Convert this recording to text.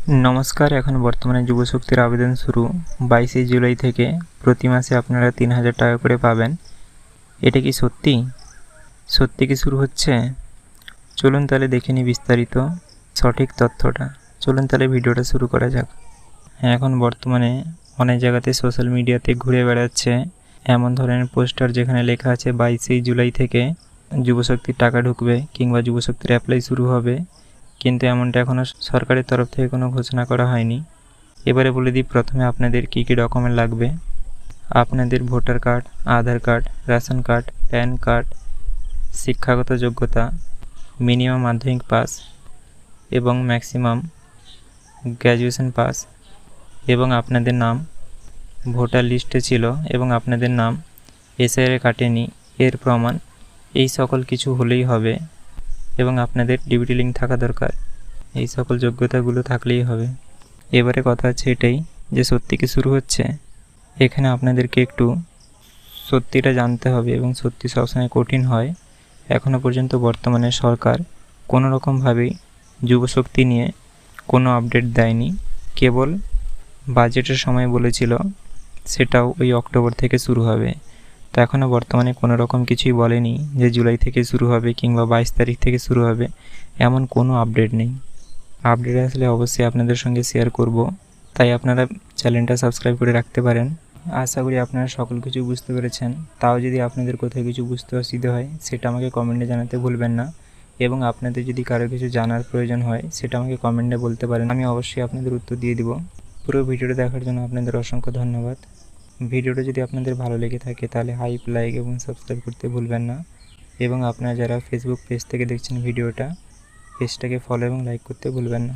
নমস্কার। এখন বর্তমানে যুবশক্তির আবেদন শুরু 22শে জুলাই থেকে। প্রতি মাসে আপনারা 3000 টাকা করে পাবেন। এটা কি সত্যি? সত্যি কি শুরু হচ্ছে? চলুন তাহলে দেখে নিই বিস্তারিত সঠিক তথ্যটা। চলুন তাহলে ভিডিওটা শুরু করা যাক। এখন বর্তমানে অনেক জায়গাতে সোশ্যাল মিডিয়াতে ঘুরে বেড়াচ্ছে এমন ধরনের পোস্টার যেখানে লেখা আছে 22শে জুলাই থেকে যুবশক্তির টাকা ঢুকবে কিংবা যুবশক্তির অ্যাপ্লাই শুরু হবে, কিন্তু এমনটা এখনও সরকারের তরফ থেকে কোনো ঘোষণা করা হয়নি। এবারে বলে দিই প্রথমে আপনাদের কী কী ডকুমেন্ট লাগবে। আপনাদের voter card, Aadhaar card, ration card, PAN card, শিক্ষাগত যোগ্যতা, মিনিমাম মাধ্যমিক পাস এবং ম্যাক্সিমাম গ্র্যাজুয়েশন পাস, এবং আপনাদের নাম ভোটার লিস্টে ছিল এবং আপনাদের নাম এসআইআরে কাটেনি এর প্রমাণ, এই সকল কিছু হলেই হবে। এবং আপনাদের ডিবিটি লিঙ্ক থাকা দরকার। এই সকল যোগ্যতাগুলো থাকলেই হবে। এবারে কথা হচ্ছে এটাই যে সত্যি কি শুরু হচ্ছে। এখানে আপনাদেরকে একটু সত্যিটা জানতে হবে এবং সত্যি সবসময় কঠিন হয়। এখনও পর্যন্ত বর্তমানে সরকার কোনো রকমভাবেই যুবশক্তি নিয়ে কোনো আপডেট দেয়নি। কেবল বাজেটের সময় বলেছিল, সেটাও ওই অক্টোবর থেকে শুরু হবে। তো এখনও বর্তমানে কোনো রকম কিছুই বলেনি যে জুলাই থেকে শুরু হবে কিংবা 22 তারিখ থেকে শুরু হবে, এমন কোনো আপডেট নেই। আপডেট আসলে অবশ্যই আপনাদের সঙ্গে শেয়ার করব, তাই আপনারা চ্যানেলটা সাবস্ক্রাইব করে রাখতে পারেন। আশা করি আপনারা সকল কিছু বুঝতে পেরেছেন। তাও যদি আপনাদের কোথাও কিছু বুঝতে অসুবিধা হয় সেটা আমাকে কমেন্টে জানাতে ভুলবেন না, এবং আপনাদের যদি কারো কিছু জানার প্রয়োজন হয় সেটা আমাকে কমেন্টে বলতে পারেন, আমি অবশ্যই আপনাদের উত্তর দিয়ে দিব। পুরো ভিডিওটা দেখার জন্য আপনাদের অসংখ্য ধন্যবাদ। ভিডিওটা যদি আপনাদের ভালো লেগে থাকে তাহলে হাইপ, লাইক এবং সাবস্ক্রাইব করতে ভুলবেন না, এবং আপনারা যারা ফেসবুক পেজ থেকে দেখছেন ভিডিওটা, পেজটাকে ফলো এবং লাইক করতে ভুলবেন না।